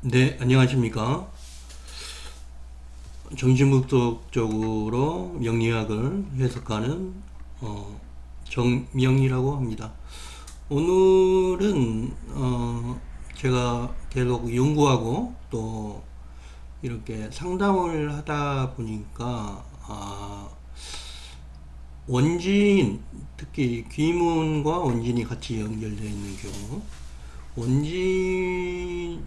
네, 안녕하십니까. 정신분석적으로 명리학을 해석하는 정명이라고 합니다. 오늘은 제가 계속 연구하고 또 이렇게 상담을 하다 보니까 원진, 특히 귀문과 원진이 같이 연결되어 있는 경우, 원진이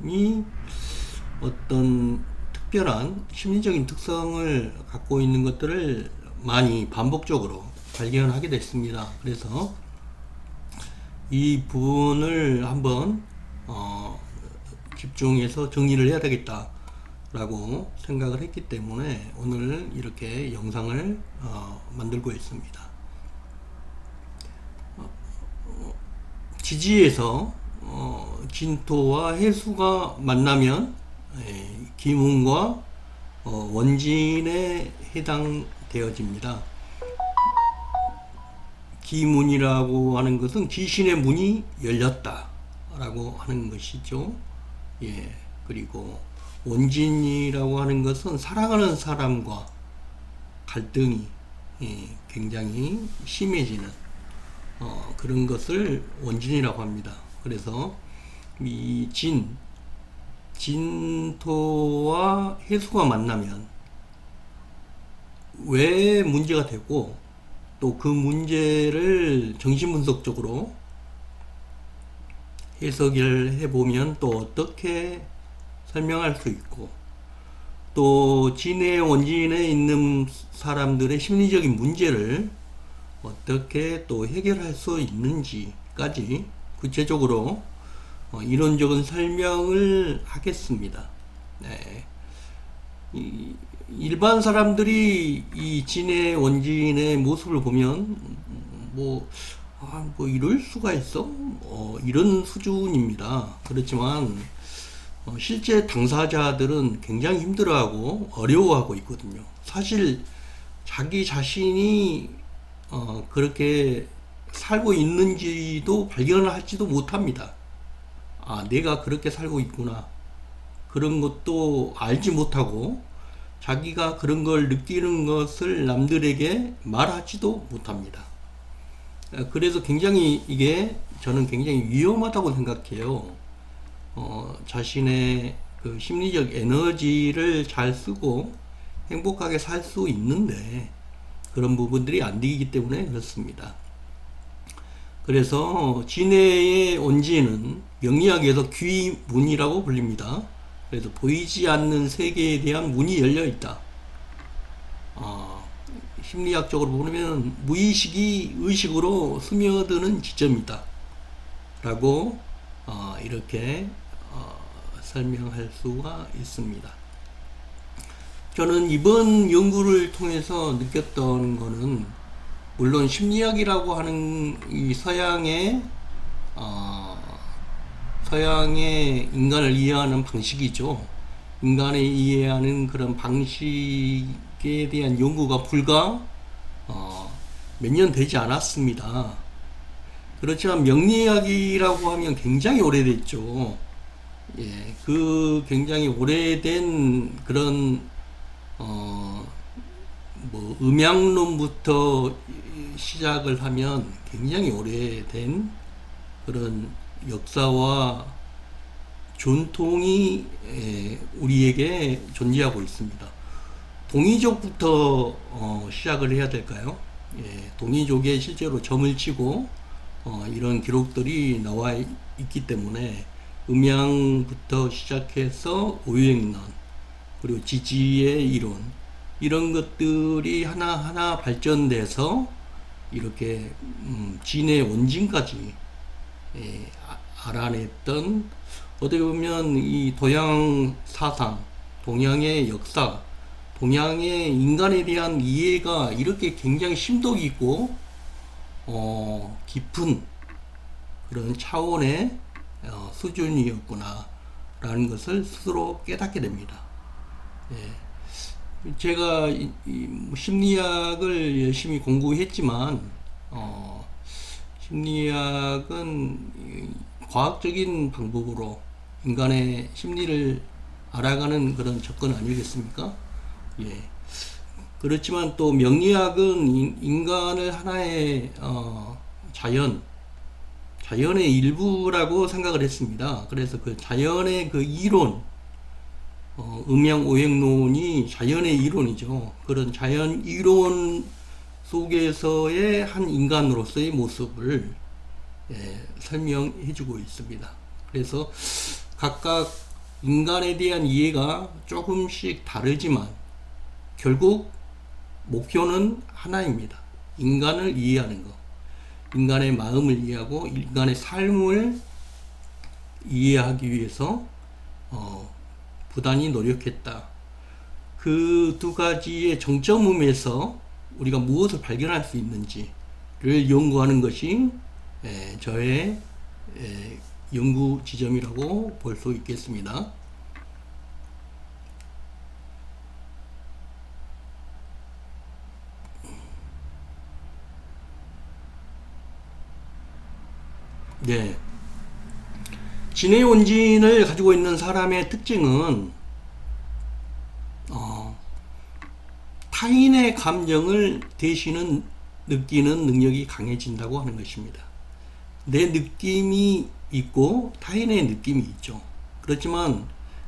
어떤 특별한 심리적인 특성을 갖고 있는 것들을 많이 반복적으로 발견하게 됐습니다. 그래서 이 부분을 한번 집중해서 정리를 해야 되겠다라고 생각을 했기 때문에 오늘 이렇게 영상을 만들고 있습니다. 지지에서 진토와 해수가 만나면 기문과 원진에 해당되어집니다. 기문이라고 하는 것은 귀신의 문이 열렸다라고 하는 것이죠. 그리고 원진이라고 하는 것은 사랑하는 사람과 갈등이 굉장히 심해지는 그런 것을 원진이라고 합니다. 그래서 이 진토와 해수가 만나면 왜 문제가 되고 또 그 문제를 정신분석적으로 해석을 해보면 또 어떻게 설명할 수 있고 또 진의 원진에 있는 사람들의 심리적인 문제를 어떻게 또 해결할 수 있는지까지 구체적으로 이론적인 설명을 하겠습니다. 일반 사람들이 이 진의 원진의 모습을 보면 뭐 이럴 수가 있어? 이런 수준입니다. 그렇지만 실제 당사자들은 굉장히 힘들어하고 어려워하고 있거든요. 사실 자기 자신이 그렇게 살고 있는지도 발견을 하지도 못합니다. 내가 그렇게 살고 있구나. 그런 것도 알지 못하고 자기가 그런 걸 느끼는 것을 남들에게 말하지도 못합니다. 그래서 굉장히 이게 저는 굉장히 위험하다고 생각해요. 자신의 그 심리적 에너지를 잘 쓰고 행복하게 살 수 있는데 그런 부분들이 안 되기 때문에 그렇습니다. 그래서 진해의 원진은 명리학에서 귀문이라고 불립니다. 그래서 보이지 않는 세계에 대한 문이 열려 있다. 심리학적으로 보면 무의식이 의식으로 스며드는 지점이다. 라고 이렇게 설명할 수가 있습니다. 저는 이번 연구를 통해서 느꼈던 거는 물론 심리학이라고 하는 이 서양의 인간을 이해하는 방식이죠. 인간을 이해하는 그런 방식에 대한 연구가 불과 몇 년 되지 않았습니다. 그렇지만 명리학이라고 하면 굉장히 오래됐죠. 그 굉장히 오래된 그런 음양론부터 시작을 하면 굉장히 오래된 그런 역사와 전통이 우리에게 존재하고 있습니다. 동이족부터 시작을 해야 될까요? 동이족에 실제로 점을 치고 이런 기록들이 나와 있기 때문에 음양부터 시작해서 오유행론 그리고 지지의 이론 이런 것들이 하나하나 발전돼서 이렇게 진의 원진까지 알아냈던 어떻게 보면 이 동양 사상, 동양의 역사, 동양의 인간에 대한 이해가 이렇게 굉장히 심도 깊고 깊은 그런 차원의 수준이었구나 라는 것을 스스로 깨닫게 됩니다. 제가 심리학을 열심히 공부했지만 심리학은 과학적인 방법으로 인간의 심리를 알아가는 그런 접근 아니겠습니까? 예. 그렇지만 또 명리학은 인간을 하나의 자연의 일부라고 생각을 했습니다. 그래서 그 자연의 그 이론, 음양오행론이 자연의 이론이죠. 그런 자연 이론 속에서의 한 인간으로서의 모습을 설명해주고 있습니다. 그래서 각각 인간에 대한 이해가 조금씩 다르지만 결국 목표는 하나입니다. 인간을 이해하는 것. 인간의 마음을 이해하고 인간의 삶을 이해하기 위해서 부단히 노력했다. 그 두 가지의 정점음에서 우리가 무엇을 발견할 수 있는지를 연구하는 것이 저의 연구 지점이라고 볼 수 있겠습니다. 네. 진해 원진을 가지고 있는 사람의 특징은 타인의 감정을 대신은 느끼는 능력이 강해진다고 하는 것입니다. 내 느낌이 있고 타인의 느낌이 있죠. 그렇지만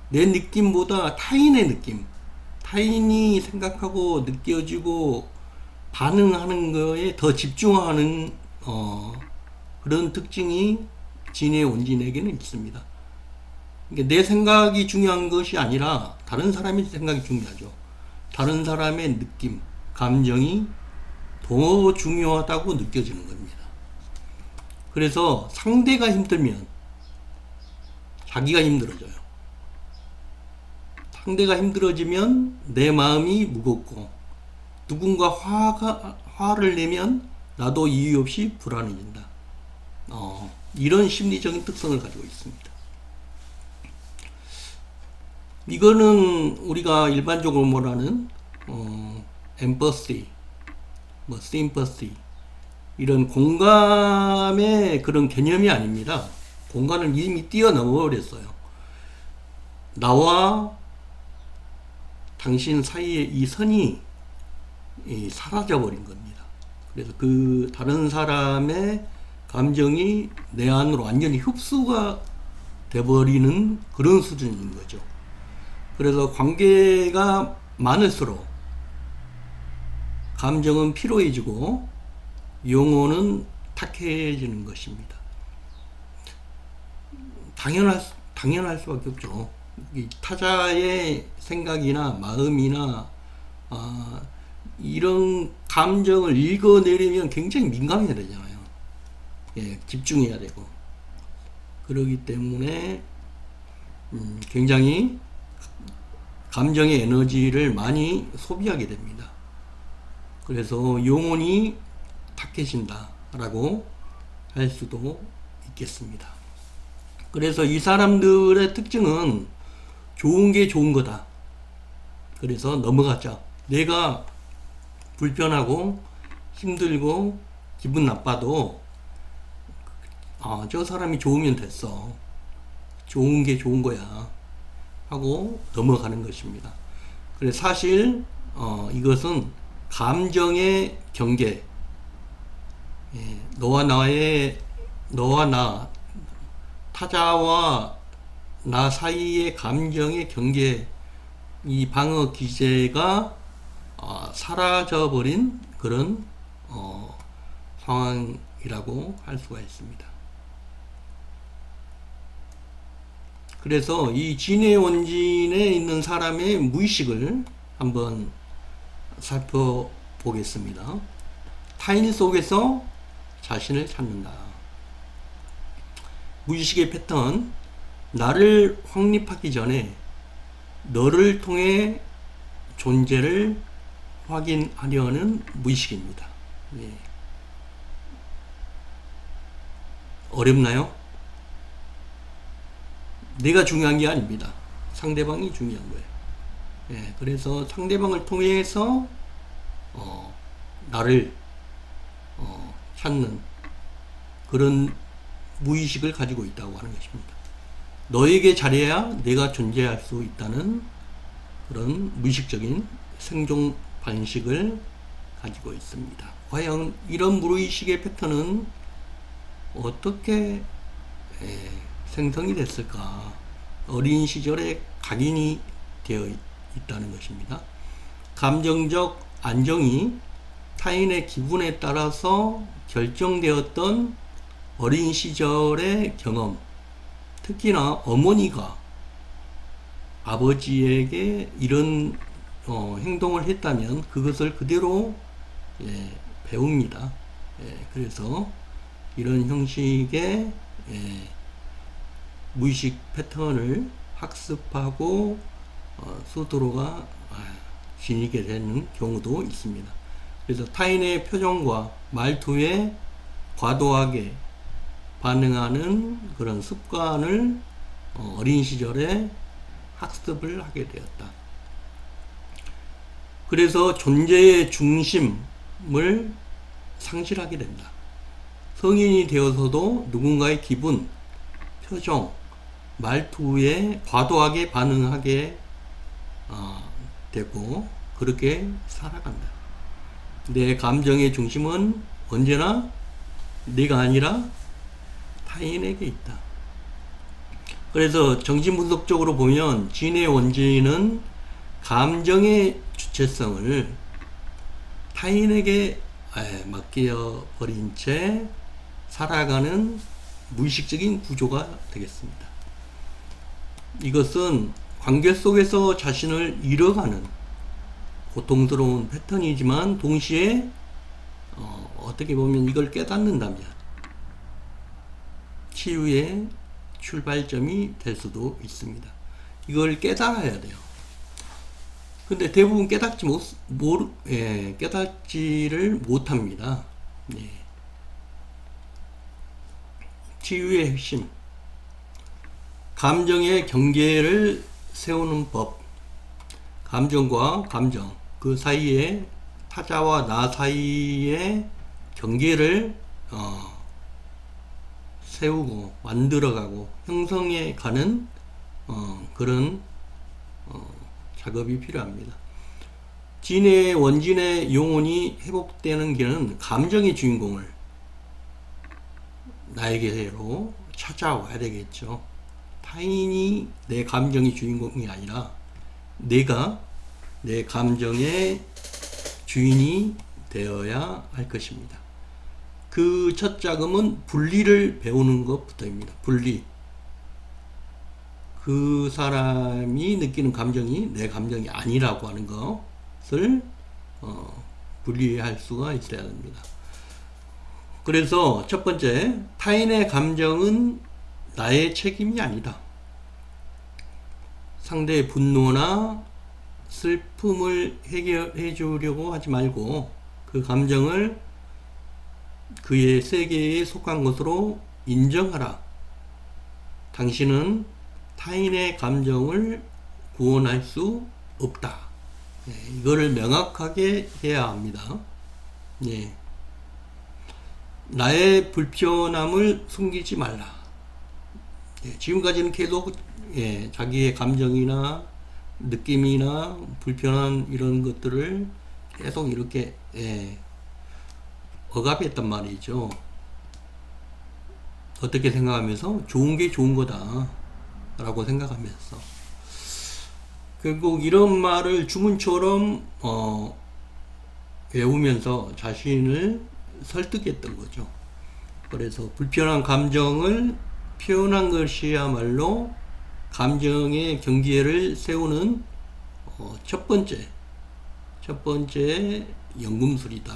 내 느낌보다 타인의 느낌, 타인이 생각하고 느껴지고 반응하는 거에 더 집중하는 그런 특징이 진의 원진에게는 있습니다. 그러니까 내 생각이 중요한 것이 아니라 다른 사람의 생각이 중요하죠. 다른 사람의 느낌, 감정이 더 중요하다고 느껴지는 겁니다. 그래서 상대가 힘들면 자기가 힘들어져요. 상대가 힘들어지면 내 마음이 무겁고 누군가 화를 내면 나도 이유 없이 불안해진다. 이런 심리적인 특성을 가지고 있습니다. 이거는 우리가 일반적으로 말하는 엠퍼시, 심퍼시 이런 공감의 그런 개념이 아닙니다. 공간을 이미 뛰어넘어 버렸어요. 나와 당신 사이의 이 선이 사라져 버린 겁니다. 그래서 그 다른 사람의 감정이 내 안으로 완전히 흡수가 돼버리는 그런 수준인 거죠. 그래서 관계가 많을수록 감정은 피로해지고 용어는 탁해지는 것입니다. 당연할 수밖에 없죠. 이 타자의 생각이나 마음이나 이런 감정을 읽어내려면 굉장히 민감해야 되잖아요. 집중해야 되고 그러기 때문에 굉장히 감정의 에너지를 많이 소비하게 됩니다. 그래서 영혼이 탁해진다 라고 할 수도 있겠습니다. 그래서 이 사람들의 특징은 좋은 게 좋은 거다. 그래서 넘어가자. 내가 불편하고 힘들고 기분 나빠도 저 사람이 좋으면 됐어. 좋은 게 좋은 거야. 하고 넘어가는 것입니다. 그래서 사실 이것은 감정의 경계, 너와 나, 타자와 나 사이의 감정의 경계, 이 방어 기제가 사라져버린 그런 상황이라고 할 수가 있습니다. 그래서 이 진해 원진에 있는 사람의 무의식을 한번 살펴보겠습니다. 타인 속에서 자신을 찾는다. 무의식의 패턴, 나를 확립하기 전에 너를 통해 존재를 확인하려는 무의식입니다. 어렵나요? 내가 중요한 게 아닙니다. 상대방이 중요한 거예요. 그래서 상대방을 통해서 나를 찾는 그런 무의식을 가지고 있다고 하는 것입니다. 너에게 잘해야 내가 존재할 수 있다는 그런 무의식적인 생존 방식을 가지고 있습니다. 과연 이런 무의식의 패턴은 어떻게 생성이 됐을까? 어린 시절에 각인이 되어 있다는 것입니다. 감정적 안정이 타인의 기분에 따라서 결정되었던 어린 시절의 경험, 특히나 어머니가 아버지에게 이런 행동을 했다면 그것을 그대로 배웁니다. 그래서 이런 형식의 무의식 패턴을 학습하고 스스로가 지니게 되는 경우도 있습니다. 그래서 타인의 표정과 말투에 과도하게 반응하는 그런 습관을 어린 시절에 학습을 하게 되었다. 그래서 존재의 중심을 상실하게 된다. 성인이 되어서도 누군가의 기분, 표정, 말투에 과도하게 반응하게 되고 그렇게 살아간다. 내 감정의 중심은 언제나 내가 아니라 타인에게 있다. 그래서 정신분석적으로 보면 진의 원죄인은 감정의 주체성을 타인에게 맡겨버린 채 살아가는 무의식적인 구조가 되겠습니다. 이것은 관계 속에서 자신을 잃어가는 고통스러운 패턴이지만 동시에 어떻게 보면 이걸 깨닫는다면 치유의 출발점이 될 수도 있습니다. 이걸 깨달아야 돼요. 근데 대부분 깨닫지를 못합니다. 예. 치유의 핵심. 감정의 경계를 세우는 법. 감정과 감정, 그 사이에 타자와 나 사이의 경계를 세우고 만들어가고 형성해 가는 그런 작업이 필요합니다. 진의 원진의 영혼이 회복되는 길은 감정의 주인공을 나에게로 찾아와야 되겠죠. 타인이 내 감정의 주인공이 아니라 내가 내 감정의 주인이 되어야 할 것입니다. 그 첫 자금은 분리를 배우는 것부터입니다. 분리. 그 사람이 느끼는 감정이 내 감정이 아니라고 하는 것을 분리할 수가 있어야 됩니다. 그래서 첫 번째, 타인의 감정은 나의 책임이 아니다. 상대의 분노나 슬픔을 해결해 주려고 하지 말고 그 감정을 그의 세계에 속한 것으로 인정하라. 당신은 타인의 감정을 구원할 수 없다. 이거를 명확하게 해야 합니다. 예. 나의 불편함을 숨기지 말라. 지금까지는 계속 자기의 감정이나 느낌이나 불편한 이런 것들을 계속 이렇게 억압했단 말이죠. 어떻게 생각하면서 좋은 게 좋은 거다 라고 생각하면서 결국 이런 말을 주문처럼 외우면서 자신을 설득했던 거죠. 그래서 불편한 감정을 표현한 것이야말로 감정의 경계를 세우는 첫 번째 연금술이다.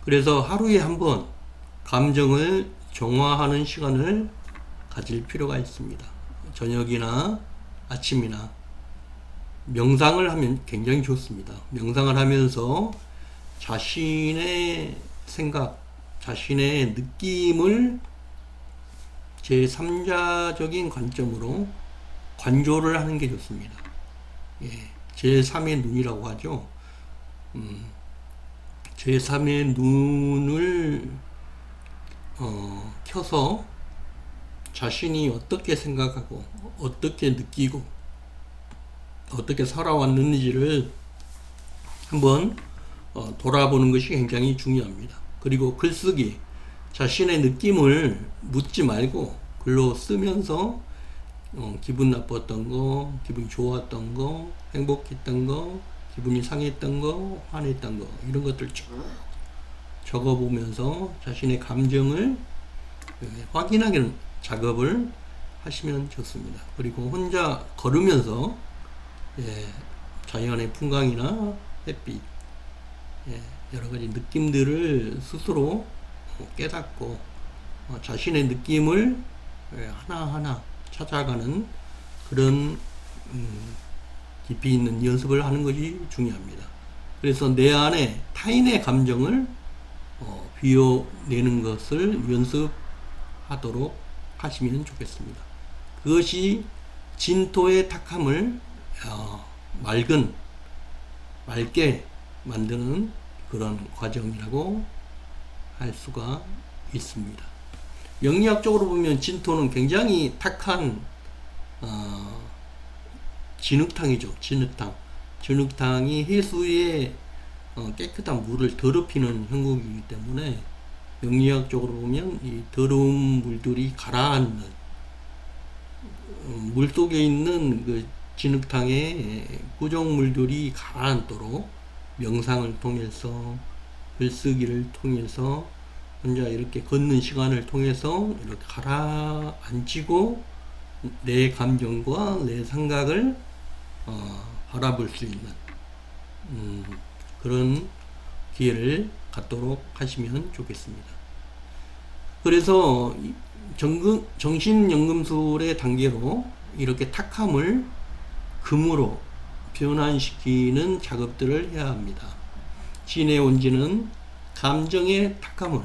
그래서 하루에 한 번 감정을 정화하는 시간을 가질 필요가 있습니다. 저녁이나 아침이나 명상을 하면 굉장히 좋습니다. 명상을 하면서 자신의 생각, 자신의 느낌을 제3자적인 관점으로 관조를 하는 게 좋습니다. 제3의 눈이라고 하죠. 제3의 눈을 켜서 자신이 어떻게 생각하고 어떻게 느끼고 어떻게 살아왔는지를 한번 돌아보는 것이 굉장히 중요합니다. 그리고 글쓰기, 자신의 느낌을 묻지 말고 글로 쓰면서 기분 나빴던 거, 기분이 좋았던 거, 행복했던 거, 기분이 상했던 거, 화냈던 거, 이런 것들 쭉 적어보면서 자신의 감정을 확인하는 작업을 하시면 좋습니다. 그리고 혼자 걸으면서 자연의 풍광이나 햇빛, 여러 가지 느낌들을 스스로 깨닫고 자신의 느낌을 하나하나 찾아가는 그런 깊이 있는 연습을 하는 것이 중요합니다. 그래서 내 안에 타인의 감정을 비워내는 것을 연습하도록 하시면 좋겠습니다. 그것이 진토의 탁함을 맑게 만드는 그런 과정이라고 할 수가 있습니다. 명리학적으로 보면 진토는 굉장히 탁한 진흙탕이죠. 진흙탕이 해수에 깨끗한 물을 더럽히는 형국이기 때문에 명리학적으로 보면 이 더러운 물들이 가라앉는 물 속에 있는 그 진흙탕의 구정물들이 가라앉도록 명상을 통해서 글쓰기를 통해서 혼자 이렇게 걷는 시간을 통해서 이렇게 가라앉히고 내 감정과 내 생각을 바라볼 수 있는 그런 기회를 갖도록 하시면 좋겠습니다. 그래서 정신연금술의 단계로 이렇게 탁함을 금으로 변환시키는 작업들을 해야 합니다. 진의 온지는 감정의 탁함을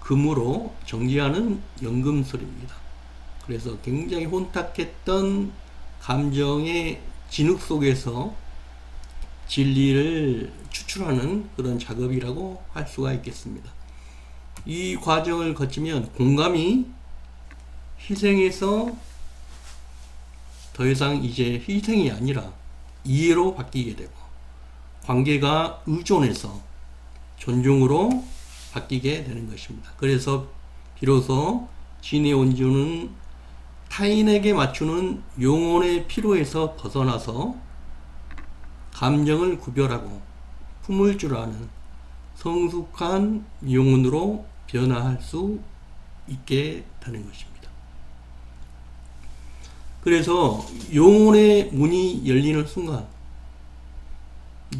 금으로 정지하는 연금술입니다. 그래서 굉장히 혼탁했던 감정의 진흙 속에서 진리를 추출하는 그런 작업이라고 할 수가 있겠습니다. 이 과정을 거치면 공감이 희생에서 더 이상 이제 희생이 아니라 이해로 바뀌게 되고, 관계가 의존해서 존중으로 바뀌게 되는 것입니다. 그래서 비로소 진의 온주는 타인에게 맞추는 용언의 피로에서 벗어나서 감정을 구별하고 품을 줄 아는 성숙한 용언으로 변화할 수 있게 되는 것입니다. 그래서 용언의 문이 열리는 순간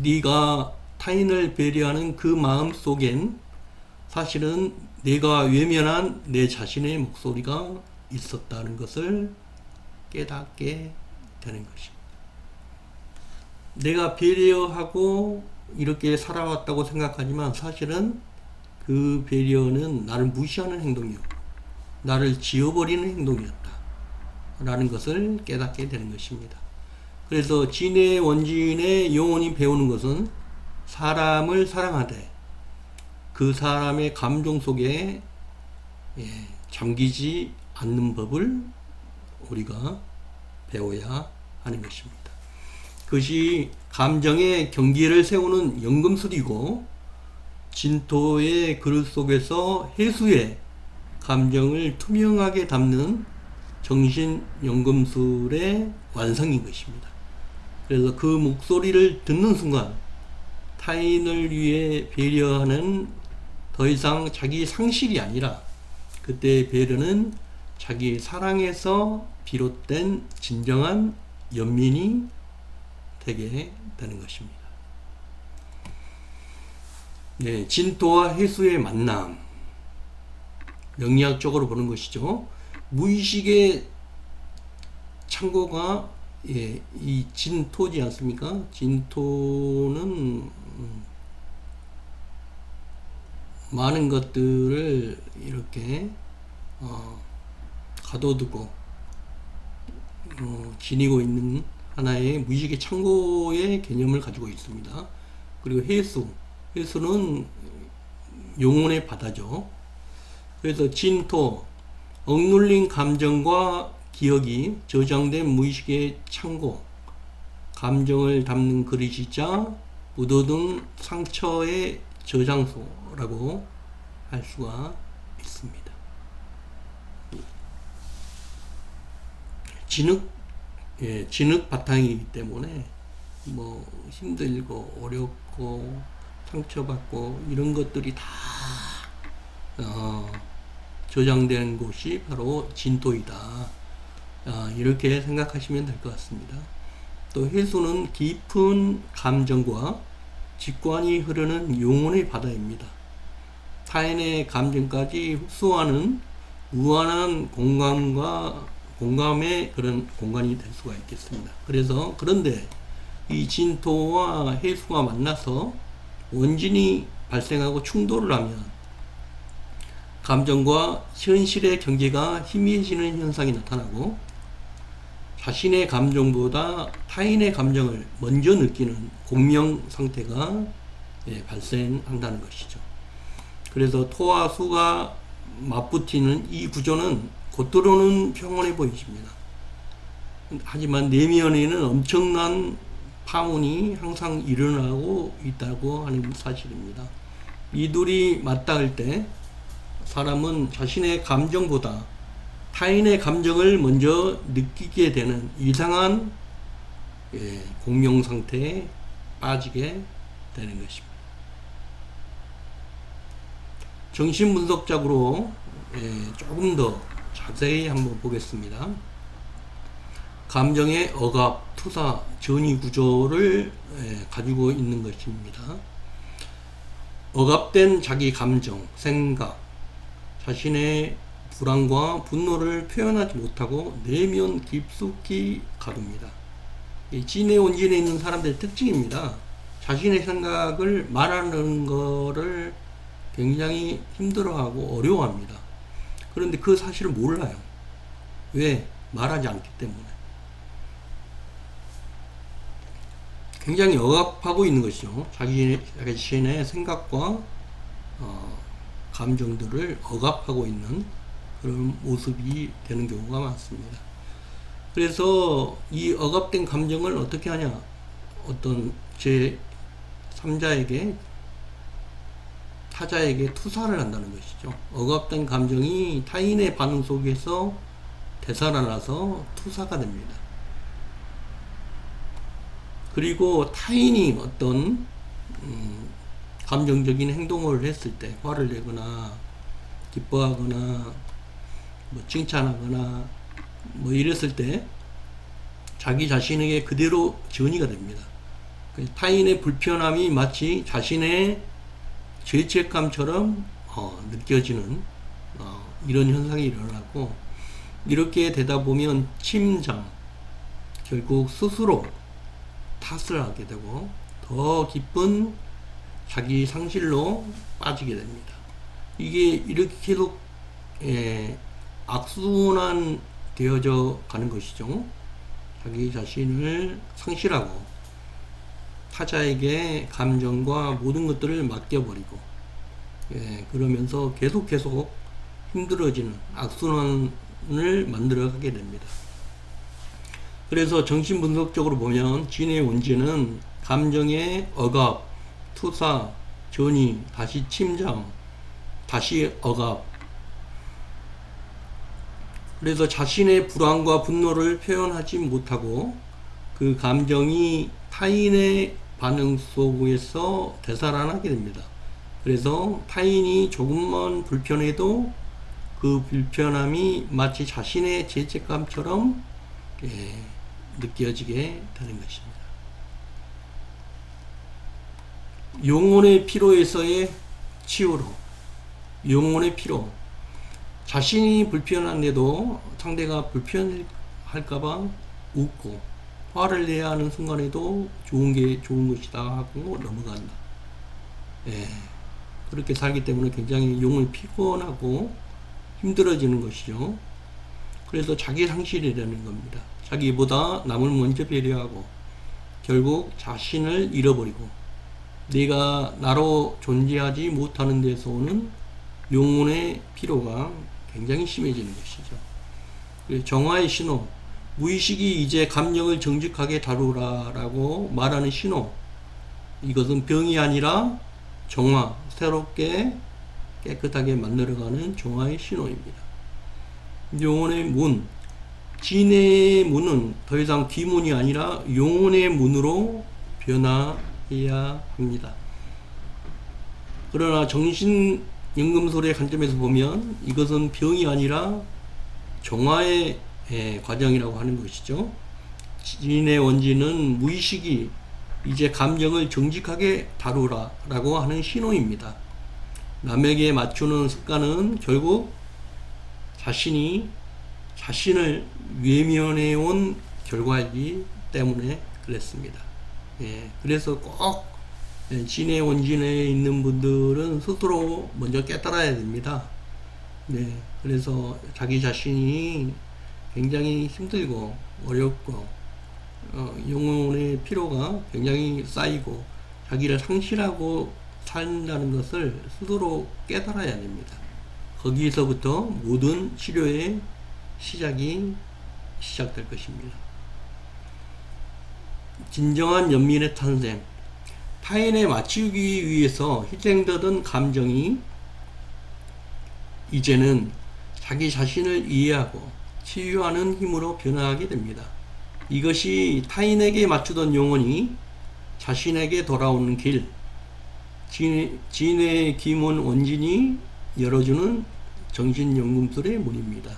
네가 타인을 배려하는 그 마음 속엔 사실은 내가 외면한 내 자신의 목소리가 있었다는 것을 깨닫게 되는 것입니다. 내가 배려하고 이렇게 살아왔다고 생각하지만 사실은 그 배려는 나를 무시하는 행동이었고 나를 지워버리는 행동이었다 라는 것을 깨닫게 되는 것입니다. 그래서 진의 원진의 영혼이 배우는 것은 사람을 사랑하되 그 사람의 감정 속에 잠기지 않는 법을 우리가 배워야 하는 것입니다. 그것이 감정의 경계를 세우는 연금술이고 진토의 그릇 속에서 해수의 감정을 투명하게 담는 정신연금술의 완성인 것입니다. 그래서 그 목소리를 듣는 순간 타인을 위해 배려하는 더 이상 자기 상실이 아니라 그때의 배려는 자기 사랑에서 비롯된 진정한 연민이 되게 되는 것입니다. 네, 진토와 해수의 만남, 명리학적으로 보는 것이죠. 무의식의 창고가 이 진토지 않습니까? 진토는 많은 것들을 이렇게 가둬두고 지니고 있는 하나의 무의식의 창고의 개념을 가지고 있습니다. 그리고 해수는 영혼의 바다죠. 그래서 진토, 억눌린 감정과 기억이 저장된 무의식의 창고, 감정을 담는 그릇이자 묻어둔 상처의 저장소라고 할 수가 있습니다. 진흙 바탕이기 때문에 뭐 힘들고 어렵고 상처받고 이런 것들이 다 저장된 곳이 바로 진토이다. 이렇게 생각하시면 될 것 같습니다. 또 해수는 깊은 감정과 직관이 흐르는 영혼의 바다입니다. 타인의 감정까지 흡수하는 무한한 공감의 그런 공간이 될 수가 있겠습니다. 그런데 이 진토와 해수가 만나서 원진이 발생하고 충돌을 하면 감정과 현실의 경계가 희미해지는 현상이 나타나고 자신의 감정보다 타인의 감정을 먼저 느끼는 공명 상태가 발생한다는 것이죠. 그래서 토와 수가 맞붙이는 이 구조는 겉으로는 평온해 보이십니다. 하지만 내면에는 엄청난 파문이 항상 일어나고 있다고 하는 사실입니다. 이 둘이 맞닿을 때 사람은 자신의 감정보다 타인의 감정을 먼저 느끼게 되는 이상한 공명 상태에 빠지게 되는 것입니다. 정신분석적으로 조금 더 자세히 한번 보겠습니다. 감정의 억압, 투사, 전이 구조를 가지고 있는 것입니다. 억압된 자기 감정, 생각, 자신의 불안과 분노를 표현하지 못하고 내면 깊숙이 가둡니다. 진의 원진에 있는 사람들의 특징입니다. 자신의 생각을 말하는 거를 굉장히 힘들어하고 어려워합니다. 그런데 그 사실을 몰라요. 왜? 말하지 않기 때문에. 굉장히 억압하고 있는 것이죠. 자신의 생각과 감정들을 억압하고 있는 그런 모습이 되는 경우가 많습니다. 그래서 이 억압된 감정을 어떻게 하냐? 어떤 제3자에게 타자에게 투사를 한다는 것이죠. 억압된 감정이 타인의 반응 속에서 되살아나서 투사가 됩니다. 그리고 타인이 어떤 감정적인 행동을 했을 때 화를 내거나 기뻐하거나 뭐 칭찬하거나 뭐 이랬을 때 자기 자신에게 그대로 전이가 됩니다. 타인의 불편함이 마치 자신의 죄책감처럼 느껴지는 이런 현상이 일어나고, 이렇게 되다 보면 침잠, 결국 스스로 탓을 하게 되고 더 깊은 자기 상실로 빠지게 됩니다. 이게 이렇게 계속 악순환 되어져 가는 것이죠. 자기 자신을 상실하고 타자에게 감정과 모든 것들을 맡겨버리고 그러면서 계속 힘들어지는 악순환을 만들어가게 됩니다. 그래서 정신분석적으로 보면 진의 원진은 감정의 억압, 투사, 전이, 다시 침잠, 다시 억압. 그래서 자신의 불안과 분노를 표현하지 못하고 그 감정이 타인의 반응 속에서 되살아나게 됩니다. 그래서 타인이 조금만 불편해도 그 불편함이 마치 자신의 죄책감처럼 느껴지게 되는 것입니다. 영혼의 피로에서의 치유로, 영혼의 피로, 자신이 불편한데도 상대가 불편할까봐 웃고 화를 내야 하는 순간에도 좋은 게 좋은 것이다 하고 넘어간다. 그렇게 살기 때문에 굉장히 영혼이 피곤하고 힘들어지는 것이죠. 그래서 자기 상실이라는 겁니다. 자기보다 남을 먼저 배려하고 결국 자신을 잃어버리고 내가 나로 존재하지 못하는 데서 오는 영혼의 피로가 굉장히 심해지는 것이죠. 그리고 정화의 신호, 무의식이 이제 감정을 정직하게 다루라라고 말하는 신호, 이것은 병이 아니라 정화, 새롭게 깨끗하게 만들어가는 정화의 신호입니다. 영혼의 문, 진의 문은 더 이상 귀문이 아니라 영혼의 문으로 변화해야 합니다. 그러나 정신연금술의 관점에서 보면 이것은 병이 아니라 정화의 과정이라고 하는 것이죠. 진의 원진은 무의식이 이제 감정을 정직하게 다루라 라고 하는 신호입니다. 남에게 맞추는 습관은 결국 자신이 자신을 외면해 온 결과이기 때문에 그랬습니다. 그래서 꼭 진의 원진에 있는 분들은 스스로 먼저 깨달아야 됩니다. 그래서 자기 자신이 굉장히 힘들고 어렵고 영혼의 피로가 굉장히 쌓이고 자기를 상실하고 산다는 것을 스스로 깨달아야 됩니다. 거기서부터 모든 치료의 시작될 것입니다. 진정한 연민의 탄생, 타인에 맞추기 위해서 희생되던 감정이 이제는 자기 자신을 이해하고 치유하는 힘으로 변화하게 됩니다. 이것이 타인에게 맞추던 영혼이 자신에게 돌아오는 길, 진의 기문 원진이 열어주는 정신연금술의 문입니다.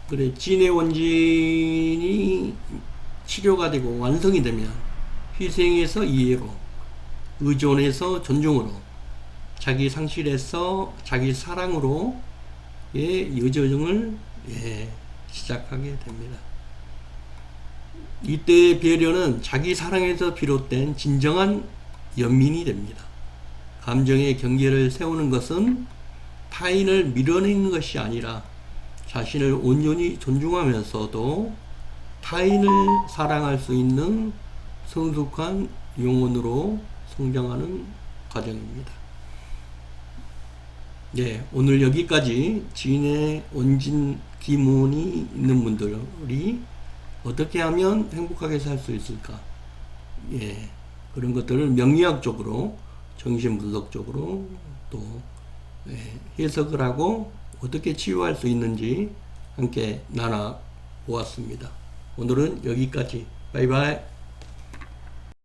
그래, 진의 원진이 치료가 되고 완성이 되면 희생에서 이해로, 의존에서 존중으로, 자기 상실에서 자기 사랑으로의 여정을 시작하게 됩니다. 이때의 배려는 자기 사랑에서 비롯된 진정한 연민이 됩니다. 감정의 경계를 세우는 것은 타인을 밀어내는 것이 아니라 자신을 온전히 존중하면서도 타인을 사랑할 수 있는 성숙한 영혼으로 성장하는 과정입니다. 오늘 여기까지 진의 원진 기문이 있는 분들이 어떻게 하면 행복하게 살 수 있을까? 그런 것들을 명리학적으로, 정신분석적으로 또 해석을 하고 어떻게 치유할 수 있는지 함께 나눠 보았습니다. 오늘은 여기까지. 바이바이.